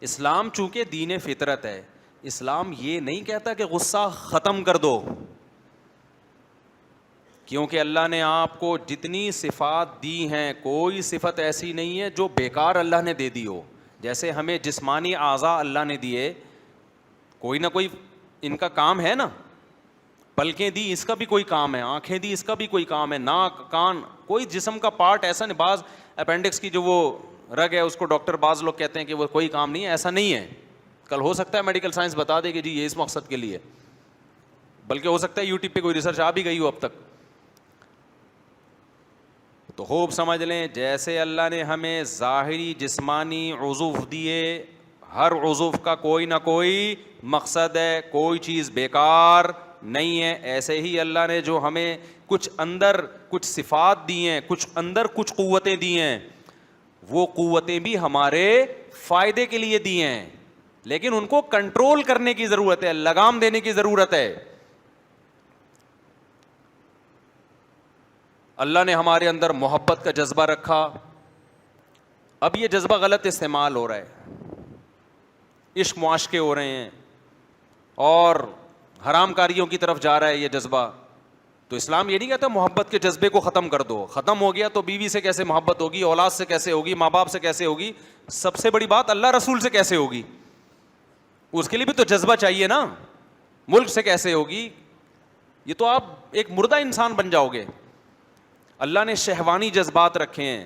اسلام چونکہ دین فطرت ہے، اسلام یہ نہیں کہتا کہ غصہ ختم کر دو، کیونکہ اللہ نے آپ کو جتنی صفات دی ہیں کوئی صفت ایسی نہیں ہے جو بیکار اللہ نے دے دی ہو. جیسے ہمیں جسمانی اعضاء اللہ نے دیے، کوئی نہ کوئی ان کا کام ہے نا. پلکیں دی، اس کا بھی کوئی کام ہے. آنکھیں دی، اس کا بھی کوئی کام ہے. ناک، کان، کوئی جسم کا پارٹ ایسا نہیں. بعض اپینڈکس کی جو وہ رگ ہے اس کو ڈاکٹر بعض لوگ کہتے ہیں کہ وہ کوئی کام نہیں ہے. ایسا نہیں ہے. کل ہو سکتا ہے میڈیکل سائنس بتا دے کہ جی یہ اس مقصد کے لیے، بلکہ ہو سکتا ہے یوٹیوب پہ کوئی ریسرچ آ بھی گئی ہو اب تک. تو خوب سمجھ لیں، جیسے اللہ نے ہمیں ظاہری جسمانی عضو دیے، ہر عضو کا کوئی نہ کوئی مقصد ہے، کوئی چیز بیکار نہیں ہے. ایسے ہی اللہ نے جو ہمیں کچھ اندر کچھ صفات دی ہیں، کچھ اندر کچھ قوتیں دی ہیں، وہ قوتیں بھی ہمارے فائدے کے لیے دی ہیں، لیکن ان کو کنٹرول کرنے کی ضرورت ہے، لگام دینے کی ضرورت ہے. اللہ نے ہمارے اندر محبت کا جذبہ رکھا. اب یہ جذبہ غلط استعمال ہو رہا ہے، عشق معاشقے ہو رہے ہیں اور حرام کاریوں کی طرف جا رہا ہے یہ جذبہ. تو اسلام یہ نہیں کہتا محبت کے جذبے کو ختم کر دو. ختم ہو گیا تو بیوی سے کیسے محبت ہوگی، اولاد سے کیسے ہوگی، ماں باپ سے کیسے ہوگی، سب سے بڑی بات اللہ رسول سے کیسے ہوگی؟ اس کے لیے بھی تو جذبہ چاہیے نا. ملک سے کیسے ہوگی؟ یہ تو آپ ایک مردہ انسان بن جاؤ گے. اللہ نے شہوانی جذبات رکھے ہیں،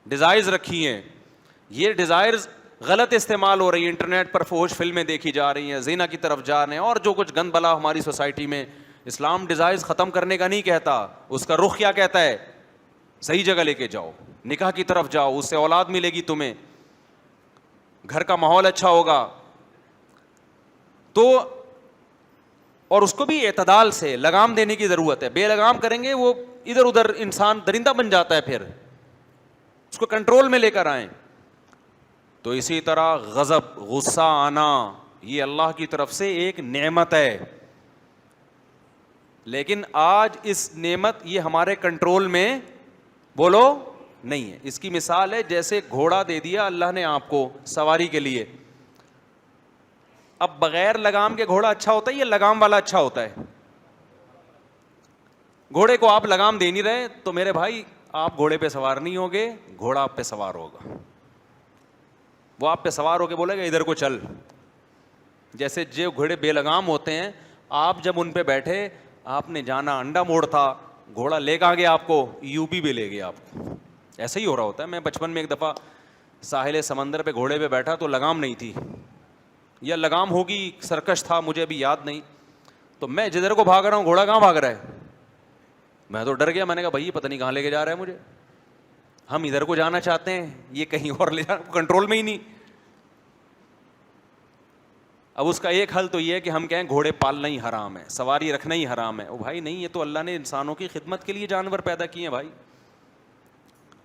ڈیزائرز رکھی ہیں. یہ ڈیزائرز غلط استعمال ہو رہی ہیں. انٹرنیٹ پر فحش فلمیں دیکھی جا رہی ہیں، زنا کی طرف جا رہے ہیں اور جو کچھ گند بلا ہماری سوسائٹی میں. اسلام ڈیزائرز ختم کرنے کا نہیں کہتا. اس کا رخ کیا کہتا ہے؟ صحیح جگہ لے کے جاؤ، نکاح کی طرف جاؤ، اس سے اولاد ملے گی تمہیں، گھر کا ماحول اچھا ہوگا. تو اور اس کو بھی اعتدال سے لگام دینے کی ضرورت ہے. بے لگام کریں گے وہ ادھر ادھر انسان درندہ بن جاتا ہے. پھر اس کو کنٹرول میں لے کر آئیں. تو اسی طرح غضب، غصہ آنا، یہ اللہ کی طرف سے ایک نعمت ہے، لیکن آج اس نعمت یہ ہمارے کنٹرول میں بولو نہیں ہے. اس کی مثال ہے جیسے گھوڑا دے دیا اللہ نے آپ کو سواری کے لیے. اب بغیر لگام کے گھوڑا اچھا ہوتا ہے یا لگام والا اچھا ہوتا ہے؟ گھوڑے کو آپ لگام دے نہیں رہے تو میرے بھائی آپ گھوڑے پہ سوار نہیں ہوگے، گھوڑا آپ پہ سوار ہوگا. وہ آپ پہ سوار ہو کے بولے گا ادھر کو چل. جیسے جو گھوڑے بے لگام ہوتے ہیں، آپ جب ان پہ بیٹھے، آپ نے جانا انڈا موڑ تھا، گھوڑا لے کے آگے آپ کو یو پی بھی لے گیا آپ کو. ایسا ہی ہو رہا ہوتا ہے. میں بچپن میں ایک دفعہ ساحل سمندر پہ گھوڑے پہ بیٹھا تو لگام نہیں تھی، یا لگام ہوگی، سرکش تھا، مجھے ابھی یاد نہیں. تو میں جدھر کو بھاگ رہا ہوں گھوڑا کہاں بھاگ رہا ہے؟ میں تو ڈر گیا. میں نے کہا بھائی پتہ نہیں کہاں لے کے جا رہا ہے مجھے. ہم ادھر کو جانا چاہتے ہیں، یہ کہیں اور لے جا، کنٹرول میں ہی نہیں. اب اس کا ایک حل تو یہ ہے کہ ہم کہیں گھوڑے پالنا ہی حرام ہے، سواری رکھنا ہی حرام ہے. او بھائی نہیں، یہ تو اللہ نے انسانوں کی خدمت کے لیے جانور پیدا کیے ہیں بھائی.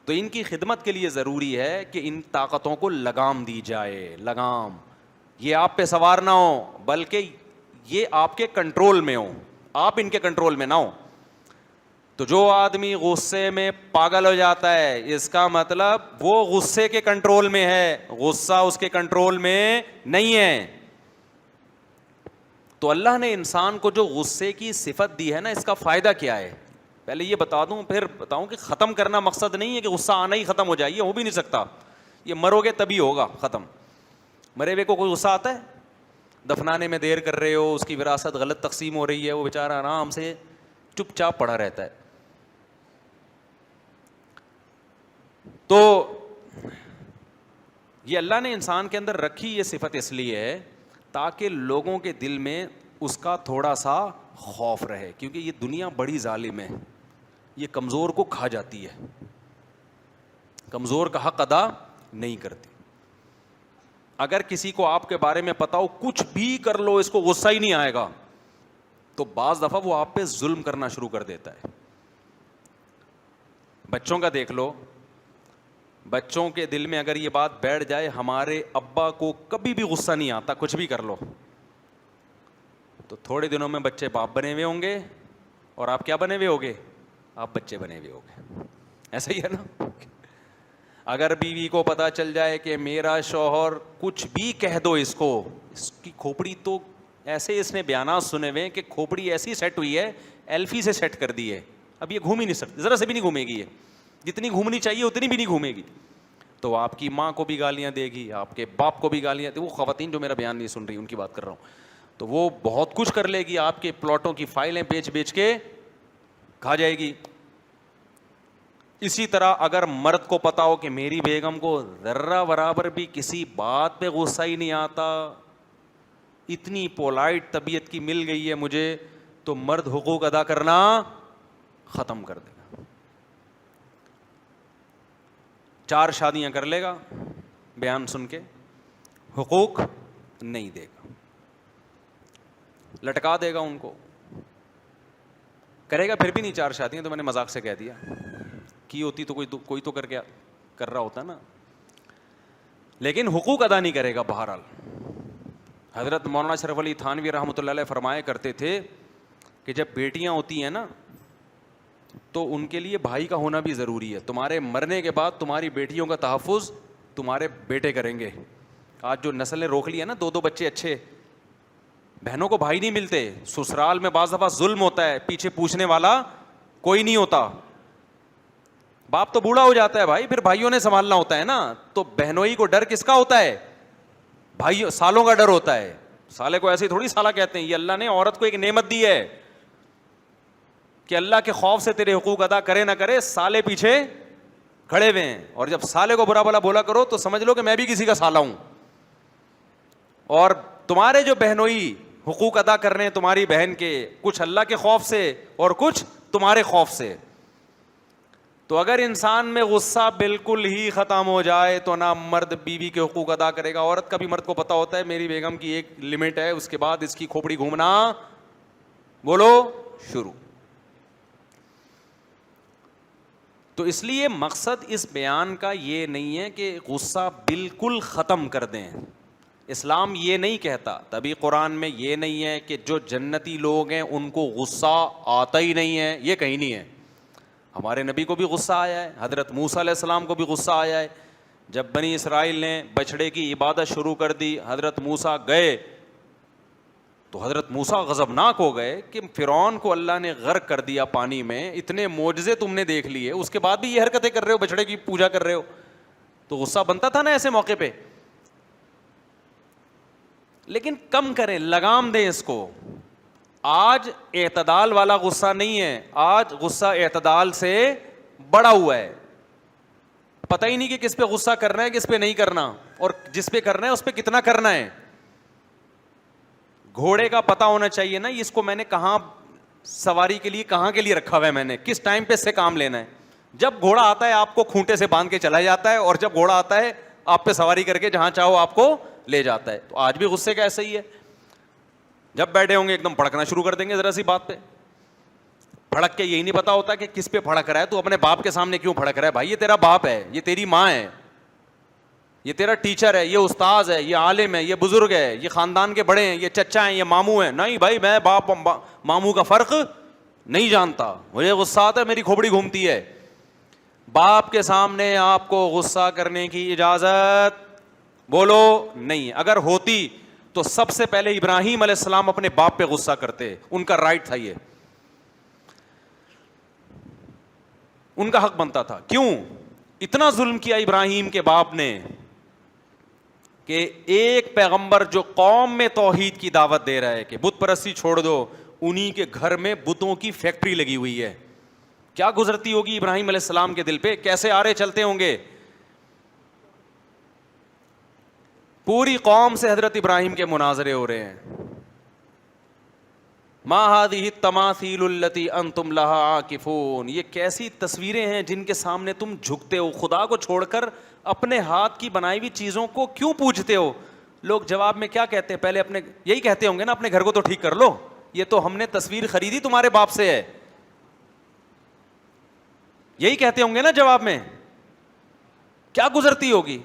تو ان کی خدمت کے لیے ضروری ہے کہ ان طاقتوں کو لگام دی جائے. لگام یہ آپ پہ سوار نہ ہو، بلکہ یہ آپ کے کنٹرول میں ہو، آپ ان کے کنٹرول میں نہ ہو. تو جو آدمی غصے میں پاگل ہو جاتا ہے، اس کا مطلب وہ غصے کے کنٹرول میں ہے، غصہ اس کے کنٹرول میں نہیں ہے. تو اللہ نے انسان کو جو غصے کی صفت دی ہے نا، اس کا فائدہ کیا ہے؟ پہلے یہ بتا دوں پھر بتاؤں کہ ختم کرنا مقصد نہیں ہے کہ غصہ آنا ہی ختم ہو جائے، یہ ہو بھی نہیں سکتا. یہ مرو گے تبھی ہوگا ختم. مرے ہوئے کو کوئی غصہ آتا ہے؟ دفنانے میں دیر کر رہے ہو، اس کی وراثت غلط تقسیم ہو رہی ہے، وہ بیچارہ آرام سے چپ چاپ پڑا رہتا ہے. تو یہ اللہ نے انسان کے اندر رکھی یہ صفت اس لیے ہے تاکہ لوگوں کے دل میں اس کا تھوڑا سا خوف رہے، کیونکہ یہ دنیا بڑی ظالم ہے، یہ کمزور کو کھا جاتی ہے، کمزور کا حق ادا نہیں کرتی. اگر کسی کو آپ کے بارے میں پتا ہو کچھ بھی کر لو اس کو غصہ ہی نہیں آئے گا، تو بعض دفعہ وہ آپ پہ ظلم کرنا شروع کر دیتا ہے. بچوں کا دیکھ لو، بچوں کے دل میں اگر یہ بات بیٹھ جائے ہمارے ابا کو کبھی بھی غصہ نہیں آتا، کچھ بھی کر لو، تو تھوڑے دنوں میں بچے باپ بنے ہوئے ہوں گے اور آپ کیا بنے ہوئے ہوگے؟ آپ بچے بنے ہوئے ہوگے. ایسا ہی ہے نا. اگر بیوی کو پتا چل جائے کہ میرا شوہر کچھ بھی کہہ دو اس کو, اس کی کھوپڑی تو ایسے اس نے بیانات سنے ہوئے کہ کھوپڑی ایسی سیٹ ہوئی ہے, ایلفی سے سیٹ کر دی ہے, اب یہ گھوم ہی نہیں سکتی, ذرا سے بھی نہیں گھومے گی, یہ جتنی گھومنی چاہیے اتنی بھی نہیں گھومے گی. تو آپ کی ماں کو بھی گالیاں دے گی, آپ کے باپ کو بھی گالیاں دے, وہ خواتین جو میرا بیان نہیں سن رہی ان کی بات کر رہا ہوں, تو وہ بہت کچھ کر لے گی, آپ کے پلاٹوں کی فائلیں بیچ بیچ کے کھا جائے گی. اسی طرح اگر مرد کو پتا ہو کہ میری بیگم کو ذرہ برابر بھی کسی بات پہ غصہ ہی نہیں آتا, اتنی پولائٹ طبیعت کی مل گئی ہے مجھے, تو مرد حقوق ادا کرنا ختم کر دے گا. 4 شادیاں کر لے گا بیان سن کے, حقوق نہیں دے گا, لٹکا دے گا ان کو, کرے گا پھر بھی نہیں 4 شادیاں, تو میں نے مذاق سے کہہ دیا, کی ہوتی تو کوئی تو کر رہا ہوتا نا, لیکن حقوق ادا نہیں کرے گا. بہرحال حضرت مولانا اشرف علی تھانوی رحمۃ اللہ علیہ فرمایا کرتے تھے کہ جب بیٹیاں ہوتی ہیں نا تو ان کے لیے بھائی کا ہونا بھی ضروری ہے. تمہارے مرنے کے بعد تمہاری بیٹیوں کا تحفظ تمہارے بیٹے کریں گے. آج جو نسل نے روک لی ہے نا, 2 بچے اچھے, بہنوں کو بھائی نہیں ملتے, سسرال میں بعض دفعہ ظلم ہوتا ہے, پیچھے پوچھنے والا کوئی نہیں ہوتا, باپ تو بوڑھا ہو جاتا ہے بھائی, پھر بھائیوں نے سنبھالنا ہوتا ہے نا, تو بہنوئی کو ڈر کس کا ہوتا ہے؟ بھائی سالوں کا ڈر ہوتا ہے. سالے کو ایسے تھوڑی سالہ کہتے ہیں, یہ اللہ نے عورت کو ایک نعمت دی ہے کہ اللہ کے خوف سے تیرے حقوق ادا کرے نہ کرے, سالے پیچھے کھڑے ہوئے ہیں, اور جب سالے کو برا بھلا بولا کرو تو سمجھ لو کہ میں بھی کسی کا سالہ ہوں. اور تمہارے جو بہنوئی حقوق ادا کر رہے ہیں تمہاری بہن کے, کچھ اللہ کے خوف سے اور کچھ تمہارے خوف سے. تو اگر انسان میں غصہ بالکل ہی ختم ہو جائے تو نہ مرد بیوی کے حقوق ادا کرے گا. عورت کا بھی مرد کو پتا ہوتا ہے میری بیگم کی ایک لمٹ ہے, اس کے بعد اس کی کھوپڑی گھومنا بولو شروع. تو اس لیے مقصد اس بیان کا یہ نہیں ہے کہ غصہ بالکل ختم کر دیں, اسلام یہ نہیں کہتا. تبھی قرآن میں یہ نہیں ہے کہ جو جنتی لوگ ہیں ان کو غصہ آتا ہی نہیں ہے, یہ کہیں نہیں ہے. ہمارے نبی کو بھی غصہ آیا ہے, حضرت موسیٰ علیہ السلام کو بھی غصہ آیا ہے. جب بنی اسرائیل نے بچڑے کی عبادت شروع کر دی, حضرت موسیٰ گئے تو حضرت موسیٰ غضبناک ہو گئے کہ فرعون کو اللہ نے غرق کر دیا پانی میں, اتنے معجزے تم نے دیکھ لیے, اس کے بعد بھی یہ حرکتیں کر رہے ہو, بچڑے کی پوجا کر رہے ہو. تو غصہ بنتا تھا نا ایسے موقع پہ, لیکن کم کریں, لگام دیں اس کو. آج اعتدال والا غصہ نہیں ہے, آج غصہ اعتدال سے بڑا ہوا ہے. پتہ ہی نہیں کہ کس پہ غصہ کرنا ہے کس پہ نہیں کرنا, اور جس پہ کرنا ہے اس پہ کتنا کرنا ہے. گھوڑے کا پتہ ہونا چاہیے نا, اس کو میں نے کہاں سواری کے لیے کہاں کے لیے رکھا ہوا ہے, میں نے کس ٹائم پہ سے کام لینا ہے. جب گھوڑا آتا ہے آپ کو کھونٹے سے باندھ کے چلا جاتا ہے, اور جب گھوڑا آتا ہے آپ پہ سواری کر کے جہاں چاہو آپ کو لے جاتا ہے. تو آج بھی غصے کا ایسا ہی ہے, جب بیٹھے ہوں گے ایک دم بھڑکنا شروع کر دیں گے ذرا سی بات پہ. بھڑک کے یہی نہیں پتا ہوتا کہ کس پہ بھڑک رہا ہے. تو اپنے باپ کے سامنے کیوں بھڑک رہا ہے؟ بھائی یہ تیرا باپ ہے, یہ تیری ماں ہے, یہ تیرا ٹیچر ہے, یہ استاذ ہے, یہ عالم ہے, یہ بزرگ ہے, یہ خاندان کے بڑے ہیں, یہ چچا ہیں, یہ ماموں ہیں. نہیں بھائی, میں باپ ماموں کا فرق نہیں جانتا, مجھے غصہ آتا ہے, میری کھوپڑی گھومتی ہے. باپ کے سامنے آپ کو غصہ کرنے کی اجازت بولو نہیں. اگر ہوتی تو سب سے پہلے ابراہیم علیہ السلام اپنے باپ پہ غصہ کرتے, ان کا رائٹ تھا, یہ ان کا حق بنتا تھا. کیوں اتنا ظلم کیا ابراہیم کے باپ نے کہ ایک پیغمبر جو قوم میں توحید کی دعوت دے رہا ہے کہ بت پرستی چھوڑ دو, انہی کے گھر میں بتوں کی فیکٹری لگی ہوئی ہے. کیا گزرتی ہوگی ابراہیم علیہ السلام کے دل پہ, کیسے آرے چلتے ہوں گے. پوری قوم سے حضرت ابراہیم کے مناظرے ہو رہے ہیں. ما هذه التماثيل التي انتم لها عاكفون, یہ کیسی تصویریں ہیں جن کے سامنے تم جھکتے ہو, خدا کو چھوڑ کر اپنے ہاتھ کی بنائی ہوئی چیزوں کو کیوں پوجتے ہو. لوگ جواب میں کیا کہتے ہیں؟ پہلے اپنے یہی کہتے ہوں گے نا, اپنے گھر کو تو ٹھیک کر لو, یہ تو ہم نے تصویر خریدی تمہارے باپ سے ہے, یہی کہتے ہوں گے نا جواب میں. کیا گزرتی ہوگی.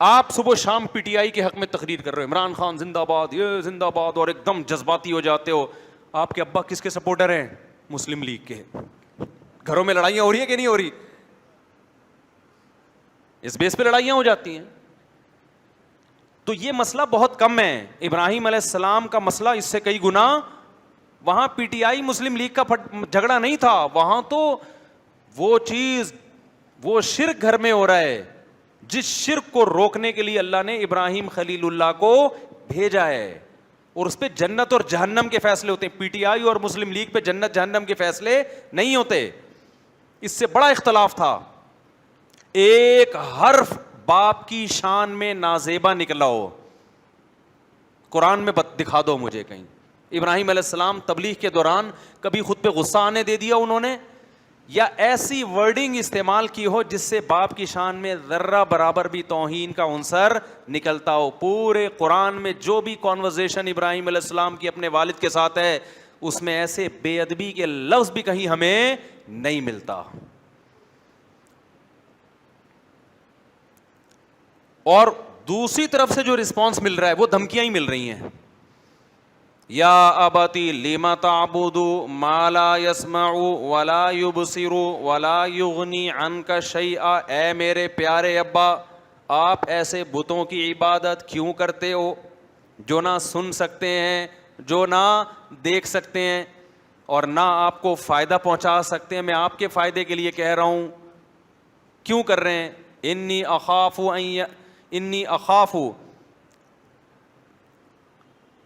آپ صبح شام پی ٹی آئی کے حق میں تقریر کر رہے ہو, عمران خان زندہ باد, یہ زندہ باد, اور ایک دم جذباتی ہو جاتے ہو. آپ کے ابا کس کے سپورٹر ہیں؟ مسلم لیگ کے. گھروں میں لڑائیاں ہو رہی ہیں کہ نہیں ہو رہی؟ اس بیس پہ لڑائیاں ہو جاتی ہیں. تو یہ مسئلہ بہت کم ہے. ابراہیم علیہ السلام کا مسئلہ اس سے کئی گنا, وہاں P T I Muslim league کا جھگڑا نہیں تھا, وہاں تو وہ چیز, وہ شرک گھر میں ہو رہا ہے جس شرک کو روکنے کے لیے اللہ نے ابراہیم خلیل اللہ کو بھیجا ہے, اور اس پہ جنت اور جہنم کے فیصلے ہوتے ہیں. پی ٹی آئی اور مسلم لیگ پہ جنت جہنم کے فیصلے نہیں ہوتے. اس سے بڑا اختلاف تھا. ایک حرف باپ کی شان میں نازیبا نکلا ہو قرآن میں دکھا دو مجھے کہیں. ابراہیم علیہ السلام تبلیغ کے دوران کبھی خود پہ غصہ آنے دے دیا انہوں نے, یا ایسی ورڈنگ استعمال کی ہو جس سے باپ کی شان میں ذرہ برابر بھی توہین کا عنصر نکلتا ہو. پورے قرآن میں جو بھی کانورزیشن ابراہیم علیہ السلام کی اپنے والد کے ساتھ ہے, اس میں ایسے بے ادبی کے لفظ بھی کہیں ہمیں نہیں ملتا. اور دوسری طرف سے جو رسپانس مل رہا ہے وہ دھمکیاں ہی مل رہی ہیں. یا ابتی لم تعبد ما لا يسمع ولا يبصر ولا يغني عنك شيئا, اے میرے پیارے ابا آپ ایسے بتوں کی عبادت کیوں کرتے ہو جو نہ سن سکتے ہیں, جو نہ دیکھ سکتے ہیں, اور نہ آپ کو فائدہ پہنچا سکتے ہیں. میں آپ کے فائدے کے لیے کہہ رہا ہوں, کیوں کر رہے ہیں؟ انی اخاف,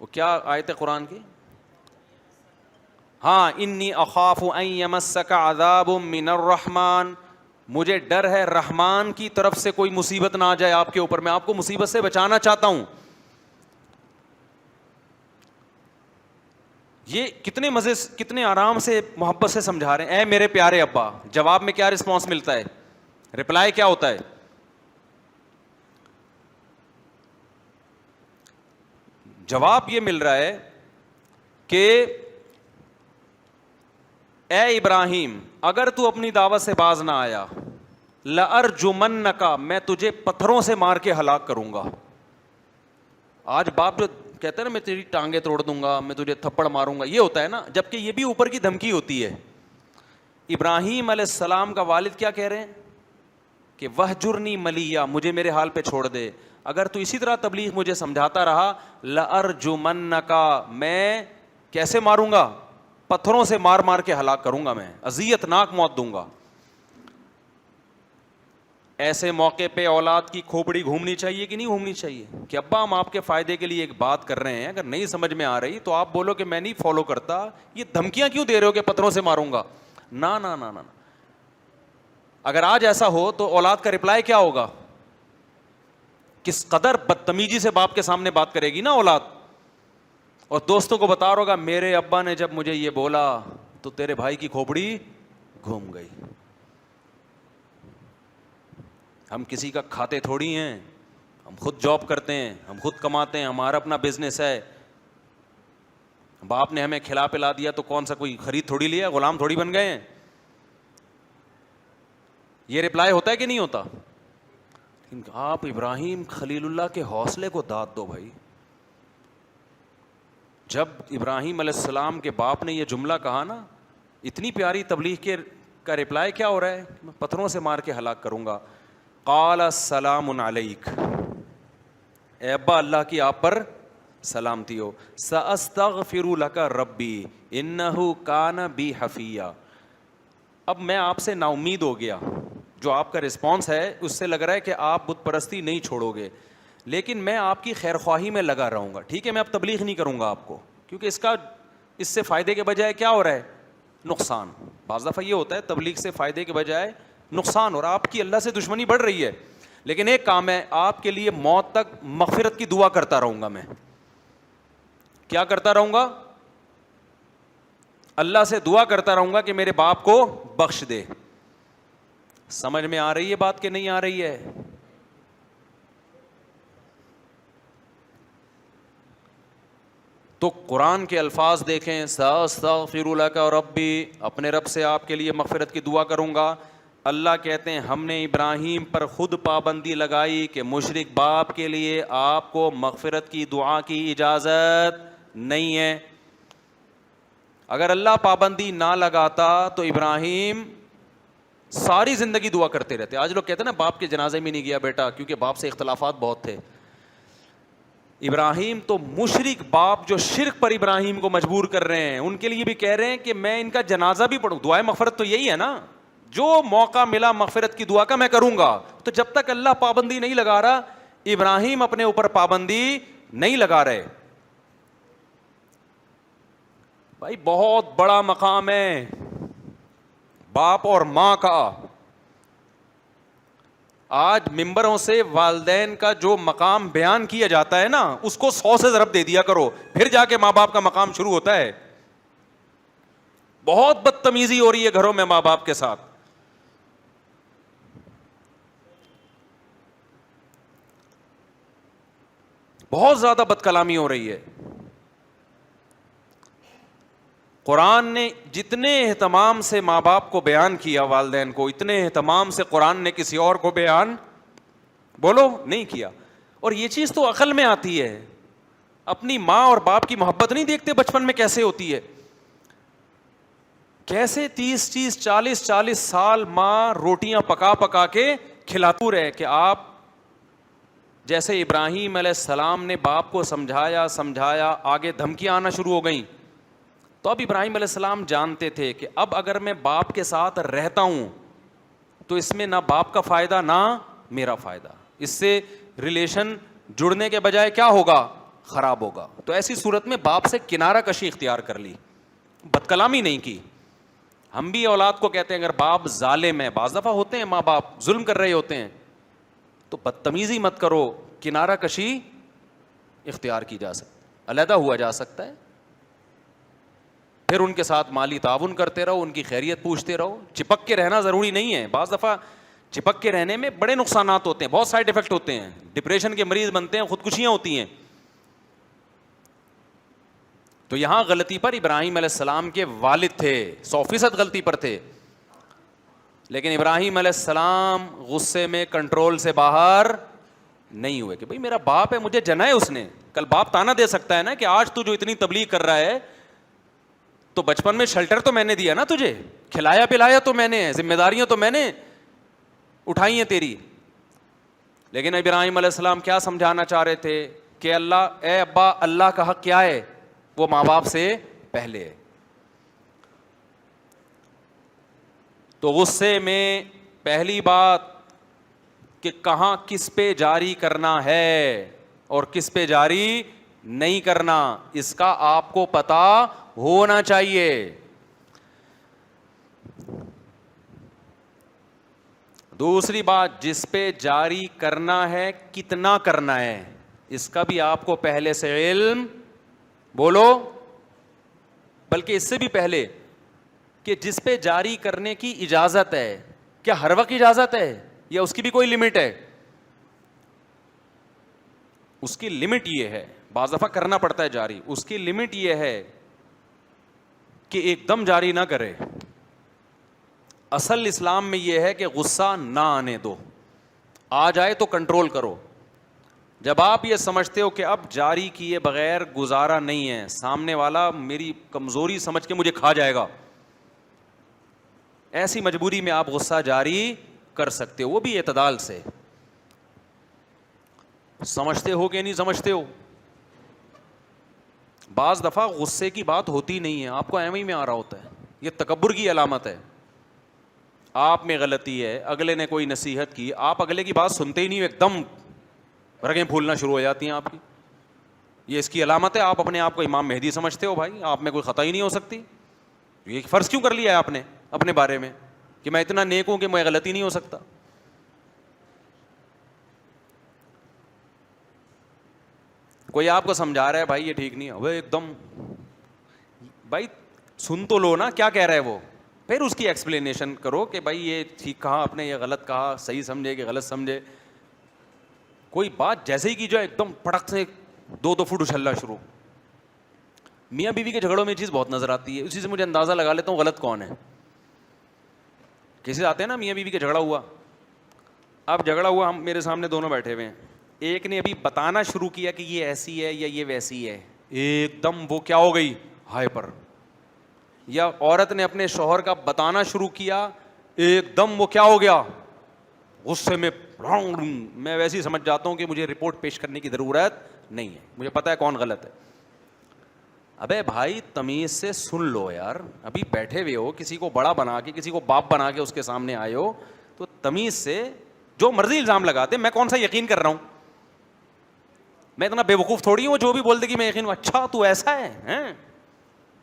وہ کیا آیت ہے قرآن کی؟ ہاں, انی اخاف ان یمسک عذاب من الرحمن, مجھے ڈر ہے رحمان کی طرف سے کوئی مصیبت نہ آ جائے آپ کے اوپر, میں آپ کو مصیبت سے بچانا چاہتا ہوں. یہ کتنے مزے, کتنے آرام سے محبت سے سمجھا رہے ہیں, اے میرے پیارے ابا. جواب میں کیا رسپانس ملتا ہے, رپلائی کیا ہوتا ہے؟ جواب یہ مل رہا ہے کہ اے ابراہیم اگر تو اپنی دعوت سے باز نہ آیا, لأرجمنک, میں تجھے پتھروں سے مار کے ہلاک کروں گا. آج باپ جو کہتا ہے نا میں تیری ٹانگیں توڑ دوں گا, میں تجھے تھپڑ ماروں گا, یہ ہوتا ہے نا, جبکہ یہ بھی اوپر کی دھمکی ہوتی ہے. ابراہیم علیہ السلام کا والد کیا کہہ رہے ہیں کہ وہجرنی ملیہ, مجھے میرے حال پہ چھوڑ دے, اگر تو اسی طرح تبلیغ مجھے سمجھاتا رہا, لأرجمنک, میں کیسے ماروں گا؟ پتھروں سے مار مار کے ہلاک کروں گا, میں اذیت ناک موت دوں گا. ایسے موقع پہ اولاد کی کھوپڑی گھومنی چاہیے کہ نہیں گھومنی چاہیے کہ ابا ہم آپ کے فائدے کے لیے ایک بات کر رہے ہیں, اگر نہیں سمجھ میں آ رہی تو آپ بولو کہ میں نہیں فالو کرتا, یہ دھمکیاں کیوں دے رہے ہو کہ پتھروں سے ماروں گا؟ نا نا نا نا. اگر آج ایسا ہو تو اولاد کا رپلائی کیا ہوگا؟ کس قدر بدتمیزی سے باپ کے سامنے بات کرے گی نا اولاد, اور دوستوں کو بتا رہا ہوگا میرے ابا نے جب مجھے یہ بولا تو تیرے بھائی کی کھوپڑی گھوم گئی. ہم کسی کا کھاتے تھوڑی ہیں, ہم خود جاب کرتے ہیں, ہم خود کماتے ہیں, ہمارا اپنا بزنس ہے. باپ نے ہمیں کھلا پلا دیا تو کون سا کوئی خرید تھوڑی لیا, غلام تھوڑی بن گئے ہیں. یہ رپلائی ہوتا ہے کہ نہیں ہوتا؟ آپ ابراہیم خلیل اللہ کے حوصلے کو داد دو بھائی. جب ابراہیم علیہ السلام کے باپ نے یہ جملہ کہا نا, اتنی پیاری تبلیغ کا رپلائی کیا ہو رہا ہے, میں پتھروں سے مار کے ہلاک کروں گا. قال السلام علیک, اے ابا اللہ کی آپ پر سلامتی ہو. ساستغفر لک ربی انہ کان بی حفیہ. اب میں آپ سے نا امید ہو گیا, جو آپ کا رسپانس ہے اس سے لگ رہا ہے کہ آپ بت پرستی نہیں چھوڑو گے, لیکن میں آپ کی خیر خواہی میں لگا رہوں گا. ٹھیک ہے, میں اب تبلیغ نہیں کروں گا آپ کو, کیونکہ اس سے فائدے کے بجائے کیا ہو رہا ہے, نقصان. بعض دفعہ یہ ہوتا ہے تبلیغ سے فائدے کے بجائے نقصان, اور آپ کی اللہ سے دشمنی بڑھ رہی ہے. لیکن ایک کام ہے, آپ کے لیے موت تک مغفرت کی دعا کرتا رہوں گا. میں کیا کرتا رہوں گا؟ اللہ سے دعا کرتا رہوں گا کہ میرے باپ کو بخش دے. سمجھ میں آ رہی ہے بات کہ نہیں آ رہی ہے؟ تو قرآن کے الفاظ دیکھیں, ساستغفر لک ربی, اپنے رب سے آپ کے لیے مغفرت کی دعا کروں گا. اللہ کہتے ہیں ہم نے ابراہیم پر خود پابندی لگائی کہ مشرک باپ کے لیے آپ کو مغفرت کی دعا کی اجازت نہیں ہے. اگر اللہ پابندی نہ لگاتا تو ابراہیم ساری زندگی دعا کرتے رہتے. آج لوگ کہتے ہیں نا باپ کے جنازے میں نہیں گیا بیٹا کیونکہ باپ سے اختلافات بہت تھے. ابراہیم تو مشرک باپ جو شرک پر ابراہیم کو مجبور کر رہے ہیں, ان کے لیے بھی کہہ رہے ہیں کہ میں ان کا جنازہ بھی پڑھوں. دعائے مغفرت تو یہی ہے نا, جو موقع ملا مغفرت کی دعا کا میں کروں گا. تو جب تک اللہ پابندی نہیں لگا رہا, ابراہیم اپنے اوپر پابندی نہیں لگا رہے. بھائی بہت بڑا مقام ہے باپ اور ماں کا. آج ممبروں سے والدین کا جو مقام بیان کیا جاتا ہے نا, اس کو 100 سے ضرب دے دیا کرو, پھر جا کے ماں باپ کا مقام شروع ہوتا ہے. بہت بدتمیزی ہو رہی ہے گھروں میں ماں باپ کے ساتھ. بہت زیادہ بد کلامی ہو رہی ہے. قرآن نے جتنے اہتمام سے ماں باپ کو بیان کیا والدین کو, اتنے اہتمام سے قرآن نے کسی اور کو بیان بولو نہیں کیا. اور یہ چیز تو عقل میں آتی ہے. اپنی ماں اور باپ کی محبت نہیں دیکھتے بچپن میں کیسے ہوتی ہے, کیسے 30 40 سال ماں روٹیاں پکا پکا کے کھلاتی رہے کہ آپ جیسے ابراہیم علیہ السلام نے باپ کو سمجھایا آگے دھمکیاں آنا شروع ہو گئیں. تو اب ابراہیم علیہ السلام جانتے تھے کہ اب اگر میں باپ کے ساتھ رہتا ہوں تو اس میں نہ باپ کا فائدہ نہ میرا فائدہ, اس سے ریلیشن جڑنے کے بجائے کیا ہوگا, خراب ہوگا. تو ایسی صورت میں باپ سے کنارہ کشی اختیار کر لی, بد کلامی نہیں کی. ہم بھی اولاد کو کہتے ہیں اگر باپ ظالم ہے, بعض دفعہ ہوتے ہیں ماں باپ ظلم کر رہے ہوتے ہیں, تو بدتمیزی مت کرو, کنارہ کشی اختیار کی جا سکتی, علیحدہ ہوا جا سکتا ہے. پھر ان کے ساتھ مالی تعاون کرتے رہو, ان کی خیریت پوچھتے رہو. چپک کے رہنا ضروری نہیں ہے, بعض دفعہ چپک کے رہنے میں بڑے نقصانات ہوتے ہیں, بہت سائڈ افیکٹ ہوتے ہیں, ڈپریشن کے مریض بنتے ہیں, خودکشیاں ہوتی ہیں. تو یہاں غلطی پر ابراہیم علیہ السلام کے والد تھے, 100% غلطی پر تھے, لیکن ابراہیم علیہ السلام غصے میں کنٹرول سے باہر نہیں ہوئے کہ بھئی میرا باپ ہے, مجھے جنا ہے اس نے. کل باپ تانا دے سکتا ہے نا کہ آج تو جو اتنی تبلیغ کر رہا ہے تو بچپن میں شیلٹر تو میں نے دیا نا تجھے, کھلایا پلایا تو میں نے, ذمہ داریاں تو میں نے اٹھائی ہیں تیری. لیکن ابراہیم علیہ السلام کیا سمجھانا چاہ رہے تھے کہ اللہ, اے ابا اللہ کا حق کیا ہے, وہ ماں باپ سے پہلے ہے. تو غصے میں پہلی بات کہ کہاں کس پہ جاری کرنا ہے اور کس پہ جاری نہیں کرنا, اس کا آپ کو پتا ہونا چاہیے. دوسری بات, جس پہ جاری کرنا ہے کتنا کرنا ہے, اس کا بھی آپ کو پہلے سے علم, بولو, بلکہ اس سے بھی پہلے کہ جس پہ جاری کرنے کی اجازت ہے, کیا ہر وقت اجازت ہے یا اس کی بھی کوئی لمٹ ہے؟ اس کی لمٹ یہ ہے, بعض دفعہ کرنا پڑتا ہے جاری, اس کی لمٹ یہ ہے کہ ایک دم جاری نہ کرے. اصل اسلام میں یہ ہے کہ غصہ نہ آنے دو, آ جائے تو کنٹرول کرو. جب آپ یہ سمجھتے ہو کہ اب جاری کیے بغیر گزارا نہیں ہے, سامنے والا میری کمزوری سمجھ کے مجھے کھا جائے گا, ایسی مجبوری میں آپ غصہ جاری کر سکتے ہو, وہ بھی اعتدال سے. سمجھتے ہو کہ نہیں سمجھتے ہو؟ بعض دفعہ غصے کی بات ہوتی نہیں ہے, آپ کو ایویں میں آ رہا ہوتا ہے, یہ تکبر کی علامت ہے. آپ میں غلطی ہے, اگلے نے کوئی نصیحت کی, آپ اگلے کی بات سنتے ہی نہیں, ایک دم رگیں پھولنا شروع ہو جاتی ہیں آپ کی, یہ اس کی علامت ہے. آپ اپنے آپ کو امام مہدی سمجھتے ہو, بھائی آپ میں کوئی خطا ہی نہیں ہو سکتی. یہ فرض کیوں کر لیا ہے آپ نے اپنے بارے میں کہ میں اتنا نیک ہوں کہ میں غلطی نہیں ہو سکتا؟ کوئی آپ کو سمجھا رہا ہے بھائی یہ ٹھیک نہیں ہے, وہ ایک دم, بھائی سن تو لو نا کیا کہہ رہا ہے وہ, پھر اس کی ایکسپلینیشن کرو کہ بھائی یہ ٹھیک کہا آپ نے, یہ غلط کہا, صحیح سمجھے کہ غلط سمجھے. کوئی بات جیسے ہی کی جو ایک دم پڑک سے 2 فٹ اچھلنا شروع. میاں بیوی کے جھگڑوں میں یہ چیز بہت نظر آتی ہے, اسی سے مجھے اندازہ لگا لیتا ہوں غلط کون ہے. کسی آتے ہیں نا میاں بیوی کے جھگڑا ہوا, اب جھگڑا ہوا, ہم میرے سامنے دونوں بیٹھے ہوئے ہیں, ایک نے ابھی بتانا شروع کیا کہ یہ ایسی ہے یا یہ ویسی ہے, ایک دم وہ کیا ہو گئی, ہائے پر. یا عورت نے اپنے شوہر کا بتانا شروع کیا ایک دم وہ کیا ہو گیا, غصے میں میں ویسے ہی سمجھ جاتا ہوں کہ مجھے رپورٹ پیش کرنے کی ضرورت نہیں ہے, مجھے پتا ہے کون غلط ہے. ابے بھائی تمیز سے سن لو یار, ابھی بیٹھے ہوئے ہو, کسی کو بڑا بنا کے, کسی کو باپ بنا کے اس کے سامنے آئے ہو, تو تمیز سے جو مرضی الزام لگاتے, میں کون سا یقین کر رہا ہوں, میں اتنا بے وقوف تھوڑی ہوں جو بھی بول دے کہ میں یقین, اچھا تو ایسا ہے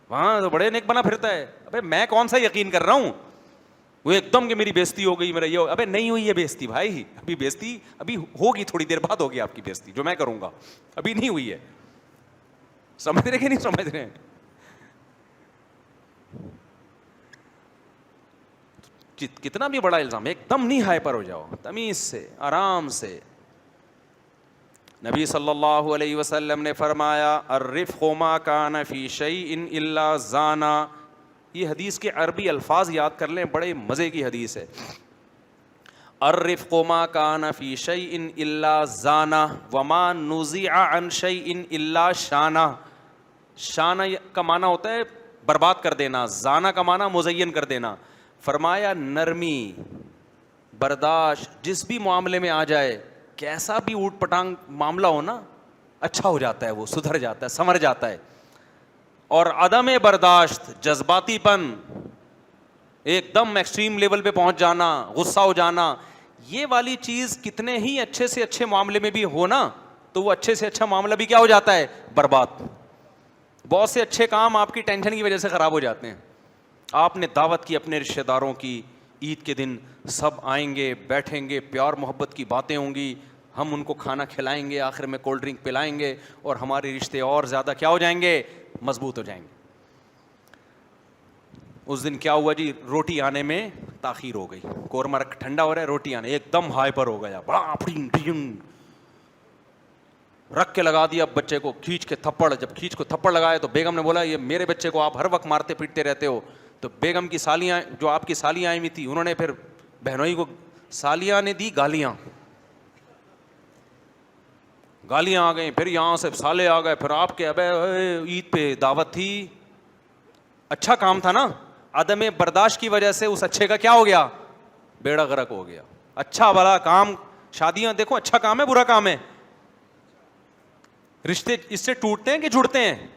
وہاں تو بڑے نیک بنا پھرتا ہے. ابے میں کون سا یقین کر رہا ہوں, وہ ایک دم کہ میری بےزتی ہو گئی, میرا یہ, ابے نہیں ہوئی ہے بےزتی بھائی, ابھی بےزتی ابھی ہوگی, تھوڑی دیر بعد ہوگی آپ کی بےزتی, جو میں کروں گا, ابھی نہیں ہوئی ہے. سمجھ رہے کہ نہیں سمجھ رہے ہیں؟ کتنا بھی بڑا الزام, ایک دم نہیں ہائپر ہو جاؤ, تمیز سے آرام سے. نبی صلی اللہ علیہ وسلم نے فرمایا الرفق ما کان فی شیء الا زانا. یہ حدیث کے عربی الفاظ یاد کر لیں, بڑے مزے کی حدیث ہے. الرفق ما کان فی شیء الا زانا وما نزع عن شیء الا شانا. شانہ کا معنی ہوتا ہے برباد کر دینا, زانا کا معنی مزین کر دینا. فرمایا نرمی, برداشت جس بھی معاملے میں آ جائے, کیسا بھی اوٹ پٹانگ معاملہ ہو نا, اچھا ہو جاتا ہے, وہ سدھر جاتا ہے, سنور جاتا ہے. اور عدم برداشت, جذباتی پن, ایک دم ایکسٹریم لیول پہ پہنچ جانا, غصہ ہو جانا, یہ والی چیز کتنے ہی اچھے سے اچھے معاملے میں بھی ہو نا, تو وہ اچھے سے اچھا معاملہ بھی کیا ہو جاتا ہے, برباد. بہت سے اچھے کام آپ کی ٹینشن کی وجہ سے خراب ہو جاتے ہیں. آپ نے دعوت کی اپنے رشتہ داروں کی, عید کے دن سب آئیں گے, بیٹھیں گے, پیار محبت کی باتیں ہوں گی, ہم ان کو کھانا کھلائیں گے, آخر میں کولڈ ڈرنک پلائیں گے, اور ہمارے رشتے اور زیادہ کیا ہو جائیں گے, مضبوط ہو جائیں گے. اس دن کیا ہوا جی, روٹی آنے میں تاخیر ہو گئی, قورمہ ٹھنڈا ہو رہا ہے, روٹی آنے ایک دم ہائپر ہو گیا, رکھ کے لگا دیا بچے کو, کھینچ کے تھپڑ. جب کھینچ کو تھپڑ لگایا تو بیگم نے بولا یہ میرے بچے کو آپ ہر وقت مارتے پیٹتے رہتے ہو. تو بیگم کی سالیاں, جو آپ کی سالیاں آئی ہوئی تھی, انہوں نے پھر بہنوئی کو, سالیاں نے دی گالیاں, گالیاں آ گئیں, پھر یہاں سے سالے آ گئے, پھر آپ کے ابے عید پہ دعوت تھی, اچھا کام تھا نا, عدم برداشت کی وجہ سے اس اچھے کا کیا ہو گیا, بیڑا غرق ہو گیا. اچھا بھلا کام, شادیاں دیکھو اچھا کام ہے برا کام ہے, رشتے اس سے ٹوٹتے ہیں کہ جڑتے ہیں,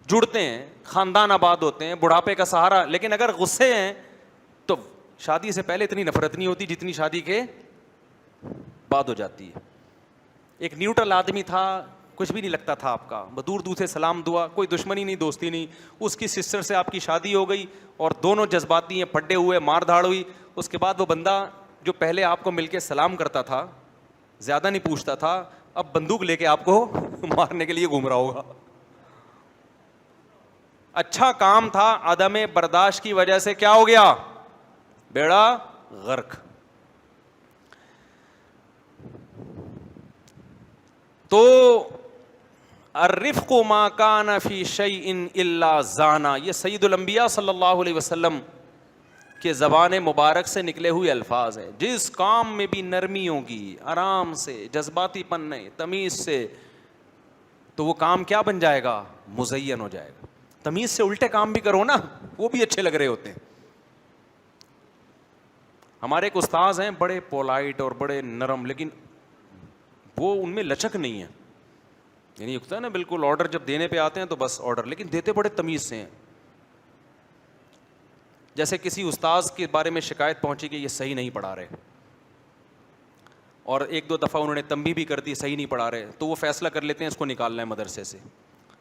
جڑتے ہیں, خاندان آباد ہوتے ہیں, بڑھاپے کا سہارا. لیکن اگر غصے ہیں تو شادی سے پہلے اتنی نفرت نہیں ہوتی جتنی شادی کے بعد ہو جاتی ہے. ایک نیوٹرل آدمی تھا, کچھ بھی نہیں لگتا تھا آپ کا, دور دور سے سلام دعا, کوئی دشمنی نہیں دوستی نہیں, اس کی سسٹر سے آپ کی شادی ہو گئی اور دونوں جذباتی ہیں, پھڈے ہوئے, مار دھاڑ ہوئی. اس کے بعد وہ بندہ جو پہلے آپ کو مل کے سلام کرتا تھا, زیادہ نہیں پوچھتا تھا, اب بندوق لے کے آپ کو مارنے کے لیے گھوم رہا ہوگا. اچھا کام تھا, عدم برداشت کی وجہ سے کیا ہو گیا, بیڑا غرق. تو الرفق ما کان فی شیء الا زانا, یہ سید الانبیاء صلی اللہ علیہ وسلم کے زبان مبارک سے نکلے ہوئے الفاظ ہیں. جس کام میں بھی نرمی ہوگی, آرام سے, جذباتی پن نہیں, تمیز سے, تو وہ کام کیا بن جائے گا, مزین ہو جائے گا. تمیز سے الٹے کام بھی کرو نا, وہ بھی اچھے لگ رہے ہوتے ہیں. ہمارے ایک استاذ ہیں, بڑے پولائٹ اور بڑے نرم, لیکن وہ ان میں لچک نہیں ہے, یعنی ہوتا ہے نا بالکل آرڈر جب دینے پہ آتے ہیں تو بس آرڈر, لیکن دیتے بڑے تمیز سے ہیں. جیسے کسی استاذ کے بارے میں شکایت پہنچی کہ یہ صحیح نہیں پڑھا رہے, اور ایک دو دفعہ انہوں نے تنبیہ بھی کر دی صحیح نہیں پڑھا رہے, تو وہ فیصلہ کر لیتے ہیں اس کو نکالنا ہے مدرسے سے.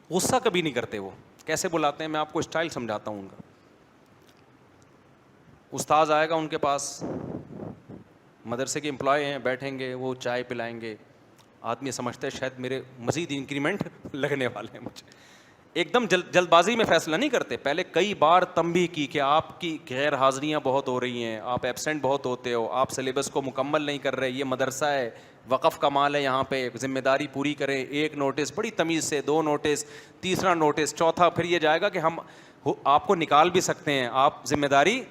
غصہ کبھی نہیں کرتے. وہ کیسے بلاتے ہیں, میں آپ کو اسٹائل سمجھاتا ہوں ان کا. استاذ آئے گا ان کے پاس, مدرسے کے امپلائی ہیں, بیٹھیں گے, وہ چائے پلائیں گے. آدمی سمجھتا ہے شاید میرے مزید انکریمنٹ لگنے والے ہیں مجھے. ایک دم جلد بازی میں فیصلہ نہیں کرتے, پہلے کئی بار تنبیہ کی کہ آپ کی غیر حاضریاں بہت ہو رہی ہیں, آپ ایبسینٹ بہت ہوتے ہو, آپ سلیبس کو مکمل نہیں کر رہے, یہ مدرسہ ہے, وقف کا مال ہے, یہاں پہ ذمہ داری پوری کریں. ایک نوٹس, بڑی تمیز سے, دو نوٹس, تیسرا نوٹس, چوتھا, پھر یہ جائے گا کہ ہم آپ کو نکال بھی سکتے ہیں, آپ ذمہ داری.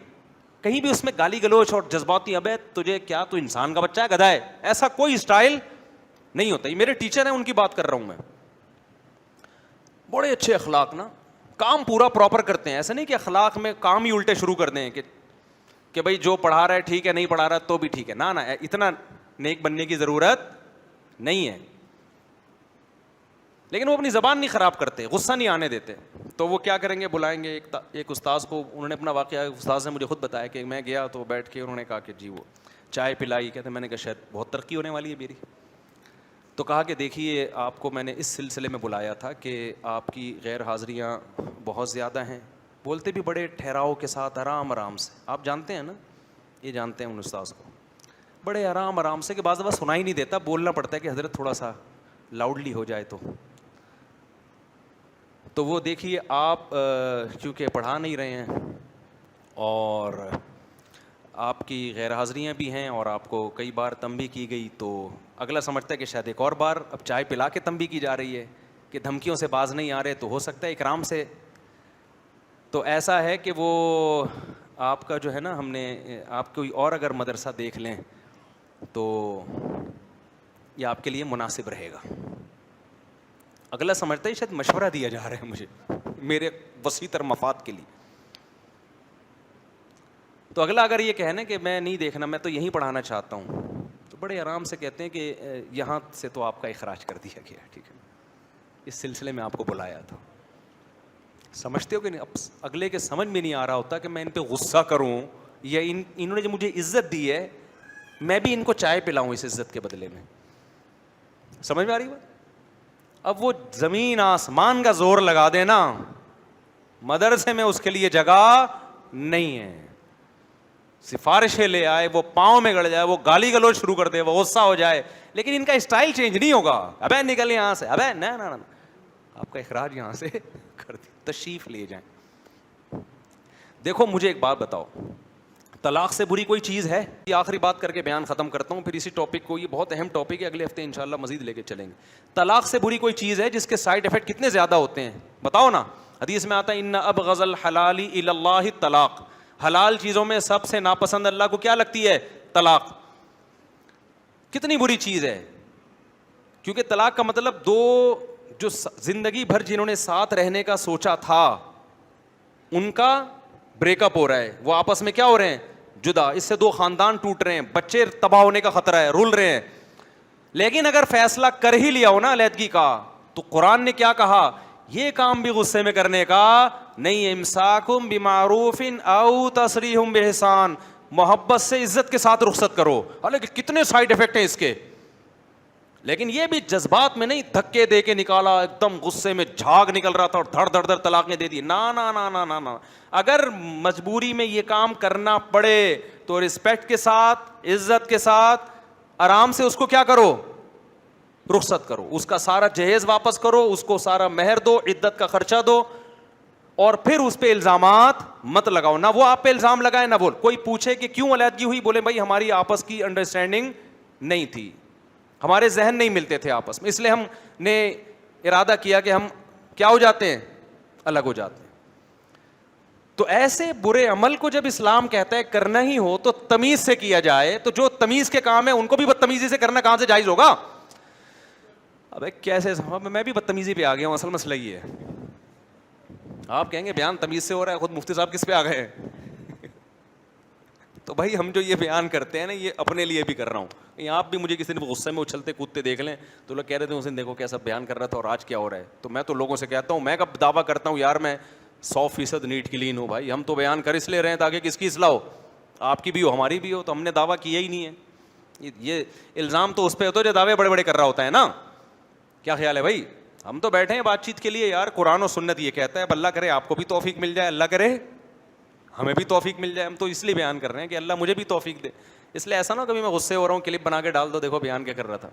کہیں بھی اس میں گالی گلوچ اور جذباتی, ابے تجھے کیا, تو انسان کا بچہ ہے, گدھا ہے, ایسا کوئی اسٹائل نہیں ہوتا. یہ میرے ٹیچر ہیں, ان کی بات کر رہا ہوں میں. بڑے اچھے اخلاق نا, کام پورا پراپر کرتے ہیں. ایسا نہیں کہ اخلاق میں کام ہی الٹے شروع کر دیں کہ بھائی جو پڑھا رہا ہے ٹھیک ہے, نہیں پڑھا رہا تو بھی ٹھیک ہے. نا اتنا نیک بننے کی ضرورت نہیں ہے. لیکن وہ اپنی زبان نہیں خراب کرتے, غصہ نہیں آنے دیتے. تو وہ کیا کریں گے, بلائیں گے ایک استاذ کو. انہوں نے اپنا واقعہ استاذ نے مجھے خود بتایا کہ میں گیا تو بیٹھ کے انہوں نے کہا کہ جی وہ چائے پلائی. کہتے میں نے کہا شاید بہت ترقی ہونے والی ہے میری. تو کہا کہ دیکھیے آپ کو میں نے اس سلسلے میں بلایا تھا کہ آپ کی غیر حاضریاں بہت زیادہ ہیں. بولتے بھی بڑے ٹھہراؤ کے ساتھ, آرام آرام سے. آپ جانتے ہیں نا, یہ جانتے ہیں ان استاذ کو, بڑے آرام آرام سے, کہ بعض دفعہ سنا ہی نہیں دیتا, بولنا پڑتا ہے کہ حضرت تھوڑا سا لاؤڈلی ہو جائے. تو وہ دیکھیے آپ چونکہ پڑھا نہیں رہے ہیں اور آپ کی غیر حاضریاں بھی ہیں اور آپ کو کئی بار تنبیہ کی گئی, تو اگلا سمجھتا ہے کہ شاید ایک اور بار اب چائے پلا کے تنبیہ کی جا رہی ہے کہ دھمکیوں سے باز نہیں آ رہے, تو ہو سکتا ہے اکرام سے. تو ایسا ہے کہ وہ آپ کا جو ہے نا, ہم نے آپ کوئی اور اگر مدرسہ دیکھ لیں تو یہ آپ کے لیے مناسب رہے گا. اگلا سمجھتا ہے شاید مشورہ دیا جا رہا ہے مجھے میرے وسیع تر مفاد کے لیے. تو اگلا اگر یہ کہنا کہ میں نہیں دیکھنا, میں تو یہیں پڑھانا چاہتا ہوں, تو بڑے آرام سے کہتے ہیں کہ یہاں سے تو آپ کا اخراج کر دیا گیا, ٹھیک ہے, اس سلسلے میں آپ کو بلایا تھا. سمجھتے ہو کہ نہیں؟ اب اگلے کے سمجھ میں نہیں آ رہا ہوتا کہ میں ان پہ غصہ کروں یا انہوں نے جو مجھے عزت دی ہے میں بھی ان کو چائے پلاؤں اس عزت کے بدلے میں. سمجھ میں آ رہی بات؟ اب وہ زمین آسمان کا زور لگا دینا, مدرسے میں اس کے لیے جگہ نہیں ہے. سفارشیں لے آئے, وہ پاؤں میں گڑ جائے, وہ گالی گلوچ شروع کر دے, وہ غصہ ہو جائے, لیکن ان کا اسٹائل چینج نہیں ہوگا. ابے نکل یہاں سے, ابے نہ آپ کا اخراج یہاں سے کر دی, تشریف لے جائیں. دیکھو مجھے ایک بات بتاؤ, طلاق سے بری کوئی چیز ہے؟ یہ آخری بات کر کے بیان ختم کرتا ہوں, پھر اسی ٹاپک کو, یہ بہت اہم ٹاپک ہے, اگلے ہفتے انشاءاللہ مزید لے کے چلیں گے. طلاق سے بری کوئی چیز ہے جس کے سائیڈ ایفیکٹ کتنے زیادہ ہوتے ہیں بتاؤ نا. حدیث میں آتا ہے ان ابغض الحلال الی اللہ الطلاق, حلال چیزوں میں سب سے ناپسند اللہ کو کیا لگتی ہے؟ طلاق. کتنی بری چیز ہے, کیونکہ طلاق کا مطلب دو جو زندگی بھر جنہوں نے ساتھ رہنے کا سوچا تھا ان کا بریک اپ ہو رہا ہے, وہ آپس میں کیا ہو رہے ہیں؟ جدا. اس سے دو خاندان ٹوٹ رہے ہیں, بچے تباہ ہونے کا خطرہ ہے, رول رہے ہیں. لیکن اگر فیصلہ کر ہی لیا ہو نا علیحدگی کا, تو قرآن نے کیا کہا؟ یہ کام بھی غصے میں کرنے کا نہیں, امساکم بمعروف او تسریح باحسان, محبت سے عزت کے ساتھ رخصت کرو. حالانکہ کتنے سائیڈ ایفیکٹ ہیں اس کے, لیکن یہ بھی جذبات میں نہیں دھکے دے کے نکالا, ایک دم غصے میں جھاگ نکل رہا تھا اور دھڑ دھڑ دھڑ طلاقیں دے دی. نا نا نا نا نا نا, اگر مجبوری میں یہ کام کرنا پڑے تو رسپیکٹ کے ساتھ, عزت کے ساتھ, آرام سے اس کو کیا کرو؟ رخصت کرو. اس کا سارا جہیز واپس کرو, اس کو سارا مہر دو, عدت کا خرچہ دو, اور پھر اس پہ الزامات مت لگاؤ. نہ وہ آپ پہ الزام لگائے, نہ وہ کوئی پوچھے کہ کیوں علیحدگی ہوئی, بولے بھائی ہماری آپس کی انڈرسٹینڈنگ نہیں تھی, ہمارے ذہن نہیں ملتے تھے آپس میں, اس لیے ہم نے ارادہ کیا کہ ہم کیا ہو جاتے ہیں؟ الگ ہو جاتے ہیں. تو ایسے برے عمل کو جب اسلام کہتا ہے کرنا ہی ہو تو تمیز سے کیا جائے, تو جو تمیز کے کام ہے ان کو بھی بدتمیزی سے کرنا کہاں سے جائز ہوگا؟ ابے کیسے, میں بھی بدتمیزی پہ آ گیا ہوں, اصل مسئلہ یہ ہے. آپ کہیں گے بیان تمیز سے ہو رہا ہے, خود مفتی صاحب کس پہ آ گئے ہیں؟ تو بھائی ہم جو یہ بیان کرتے ہیں نا, یہ اپنے لیے بھی کر رہا ہوں. آپ بھی مجھے کسی دن غصے میں اچھلتے کودتے دیکھ لیں تو لوگ کہہ رہے تھے اس دن دیکھو کیسا بیان کر رہا تھا اور آج کیا ہو رہا ہے. تو میں تو لوگوں سے کہتا ہوں, میں کب دعویٰ کرتا ہوں یار میں 100% نیٹ کلین ہوں. بھائی ہم تو بیان کر اس لیے رہے ہیں تاکہ کس کی اصلاح ہو, آپ کی بھی ہو, ہماری بھی ہو. تو ہم نے دعویٰ کیا ہی نہیں ہے. یہ الزام تو اس پہ ہوتا ہے جو دعوے بڑے بڑے کر رہا ہوتا ہے نا. کیا خیال ہے بھائی؟ ہم تو بیٹھے ہیں بات چیت کے لیے یار, قرآن و سنت یہ کہتا ہے, اب اللہ کرے آپ کو بھی توفیق مل جائے, اللہ کرے ہمیں بھی توفیق مل جائے. ہم تو اس لیے بیان کر رہے ہیں کہ اللہ مجھے بھی توفیق دے. اس لیے ایسا نہ کبھی میں غصے ہو رہا ہوں کلپ بنا کے ڈال دو, دیکھو بیان کیا کر رہا تھا.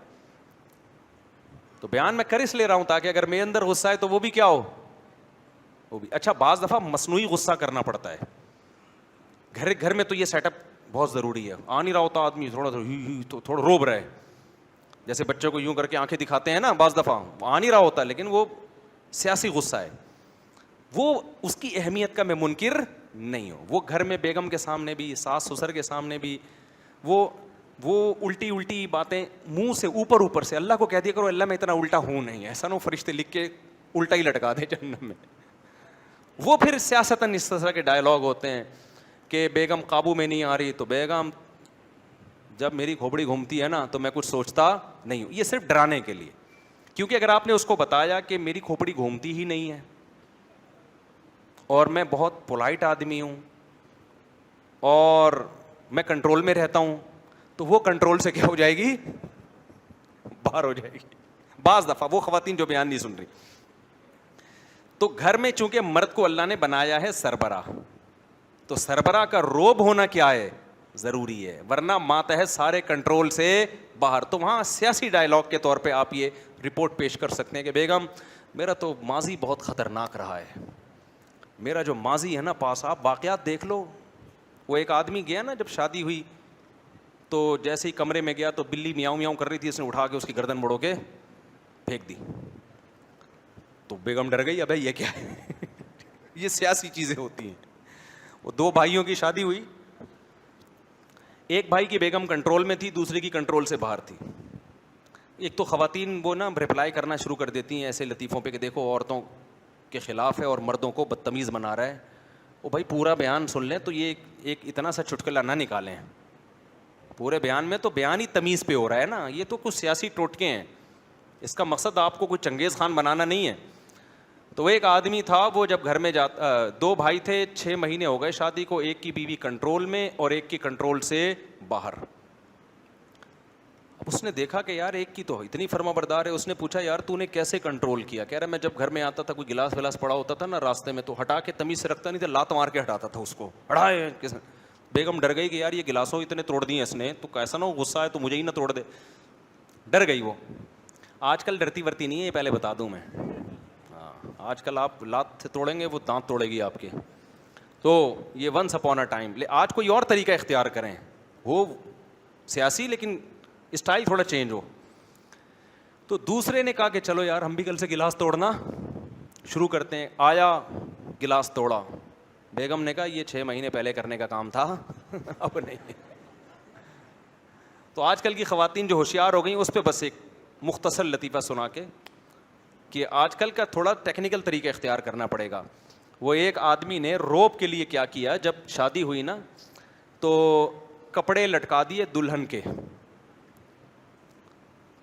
تو بیان میں کر اس لیے رہا ہوں تاکہ اگر میرے اندر غصہ ہے تو وہ بھی کیا ہو, وہ بھی. اچھا بعض دفعہ مصنوعی غصہ کرنا پڑتا ہے گھر میں, تو یہ سیٹ اپ بہت ضروری ہے. آ نہیں رہا ہوتا آدمی, تھوڑا روب رہا ہے, جیسے بچوں کو یوں کر کے آنکھیں دکھاتے ہیں نا, بعض دفعہ آ نہیں رہا ہوتا لیکن وہ سیاسی غصہ ہے, وہ اس کی اہمیت کا میں منکر نہیں ہوں. وہ گھر میں بیگم کے سامنے بھی, ساس سسر کے سامنے بھی, وہ الٹی باتیں منہ سے اوپر سے اللہ کو کہہ دیا کرو, اللہ میں اتنا الٹا ہوں نہیں, ایسا نہ فرشتے لکھ کے الٹا ہی لٹکا دے جہنم میں. وہ پھر سیاستاً اس طرح کے ڈائلاگ ہوتے ہیں کہ بیگم قابو میں نہیں آ رہی, تو بیگم جب میری کھوپڑی گھومتی ہے نا تو میں کچھ سوچتا نہیں ہوں. یہ صرف ڈرانے کے لیے, کیونکہ اگر آپ نے اس کو بتایا کہ میری کھوپڑی گھومتی ہی نہیں ہے اور میں بہت پولائٹ آدمی ہوں اور میں کنٹرول میں رہتا ہوں, تو وہ کنٹرول سے کیا ہو جائے گی, باہر ہو جائے گی. بعض دفعہ وہ خواتین جو بیان نہیں سن رہی. تو گھر میں چونکہ مرد کو اللہ نے بنایا ہے سربراہ, تو سربراہ کا روب ہونا کیا ہے, ضروری ہے, ورنہ ماتحت سارے کنٹرول سے باہر. تو وہاں سیاسی ڈائلاگ کے طور پہ آپ یہ رپورٹ پیش کر سکتے ہیں کہ بیگم میرا تو ماضی بہت خطرناک رہا ہے, میرا جو ماضی ہے نا پاس, آپ واقعات دیکھ لو. وہ ایک آدمی گیا نا جب شادی ہوئی, تو جیسے ہی کمرے میں گیا تو بلی میاؤں میاؤں کر رہی تھی, اس نے اٹھا کے اس کی گردن موڑو کے پھینک دی. تو بیگم ڈر گئی, ابے یہ کیا ہے. یہ سیاسی چیزیں ہوتی ہیں. وہ دو بھائیوں کی شادی ہوئی, ایک بھائی کی بیگم کنٹرول میں تھی, دوسرے کی کنٹرول سے باہر تھی. ایک تو خواتین وہ نا رپلائی کرنا شروع کر دیتی ہیں ایسے لطیفوں پہ کہ دیکھو عورتوں کے خلاف ہے اور مردوں کو بدتمیز بنا رہا ہے. وہ بھائی پورا بیان سن لیں تو یہ ایک اتنا سا چٹکلا نہ نکالیں. پورے بیان میں تو بیان ہی تمیز پہ ہو رہا ہے نا, یہ تو کچھ سیاسی ٹوٹکے ہیں. اس کا مقصد آپ کو کوئی چنگیز خان بنانا نہیں ہے. تو وہ ایک آدمی تھا, وہ جب گھر میں دو بھائی تھے, 6 مہینے ہو گئے شادی کو, ایک کی بیوی کنٹرول میں اور ایک کی کنٹرول سے باہر. اب اس نے دیکھا کہ یار ایک کی تو اتنی فرما بردار ہے. اس نے پوچھا یار تو نے کیسے کنٹرول کیا؟ کہہ رہا میں جب گھر میں آتا تھا کوئی گلاس ولاس پڑا ہوتا تھا نا راستے میں, تو ہٹا کے تمیز سے رکھتا نہیں تھا, لات مار کے ہٹاتا تھا اس کو. ہٹائے کس نے؟ بیگم ڈر گئی کہ یار یہ گلاسوں اتنے توڑ دیے اس نے, تو کیسا نہ ہو غصہ ہے تو مجھے ہی نہ توڑ دے. ڈر گئی وہ. آج کل ڈرتی ورتی نہیں ہے, یہ پہلے بتا دوں میں. ہاں آج کل آپ لات سے توڑیں گے وہ دانت توڑے گی آپ کے. تو یہ ونس اپون اے ٹائم. آج کوئی اور طریقہ اختیار کریں, ہو سیاسی لیکن اسٹائل تھوڑا چینج ہو. تو دوسرے نے کہا کہ چلو یار ہم بھی کل سے گلاس توڑنا شروع کرتے ہیں. آیا گلاس توڑا, بیگم نے کہا یہ 6 مہینے پہلے کرنے کا کام تھا, اب نہیں. تو آج کل کی خواتین جو ہوشیار ہو گئیں اس پہ بس ایک مختصر لطیفہ سنا کے کہ آج کل کا تھوڑا ٹیکنیکل طریقہ اختیار کرنا پڑے گا. وہ ایک آدمی نے روب کے لیے کیا کیا, جب شادی ہوئی نا تو کپڑے لٹکا دیے دلہن کے,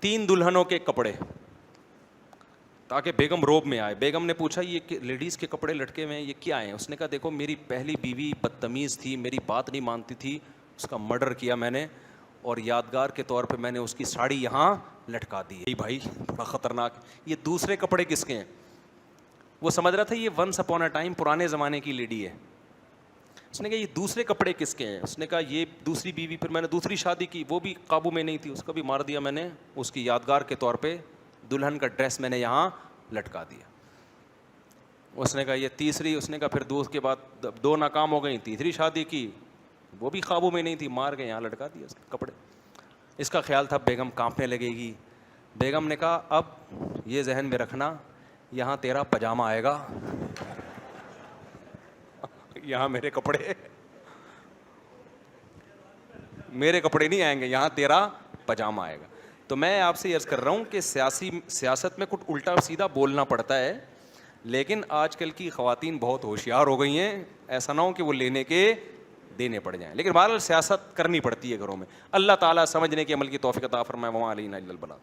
3 دلہنوں کے کپڑے, تاکہ بیگم روب میں آئے. بیگم نے پوچھا یہ لیڈیز کے کپڑے لٹکے ہوئے ہیں یہ کیا ہیں؟ اس نے کہا دیکھو میری پہلی بیوی بدتمیز تھی, میری بات نہیں مانتی تھی, اس کا مرڈر کیا میں نے, اور یادگار کے طور پہ میں نے اس کی ساڑی یہاں لٹکا دی. بھائی بڑا خطرناک. یہ دوسرے کپڑے کس کے ہیں؟ وہ سمجھ رہا تھا یہ ونس اپون اے ٹائم پرانے زمانے کی لیڈی ہے. اس نے کہا یہ دوسرے کپڑے کس کے ہیں؟ اس نے کہا یہ دوسری بیوی, پھر میں نے دوسری شادی کی, وہ بھی قابو میں نہیں تھی, اس کو بھی مار دیا میں نے, اس کی یادگار کے طور پہ دلہن کا ڈریس میں نے یہاں لٹکا دیا. اس نے کہا یہ تیسری, اس نے کہا پھر دوست کے بعد 2 ناکام ہو گئیں, تیسری شادی کی, وہ بھی قابو میں نہیں تھی, مار کے یہاں لٹکا دیا کپڑے. اس کا خیال تھا بیگم کانپنے لگے گی. بیگم نے کہا اب یہ ذہن میں رکھنا یہاں تیرا پاجامہ آئے گا, یہاں میرے کپڑے نہیں آئیں گے, یہاں تیرا پاجامہ آئے گا. تو میں آپ سے عرض کر رہا ہوں کہ سیاست میں کچھ الٹا سیدھا بولنا پڑتا ہے, لیکن آج کل کی خواتین بہت ہوشیار ہو گئی ہیں, ایسا نہ ہو کہ وہ لینے کے دینے پڑ جائیں. لیکن بہرحال سیاست کرنی پڑتی ہے گھروں میں. اللہ تعالیٰ سمجھنے کے عمل کی توفیق عطا فرمائے. وما علینا الا البلاغ.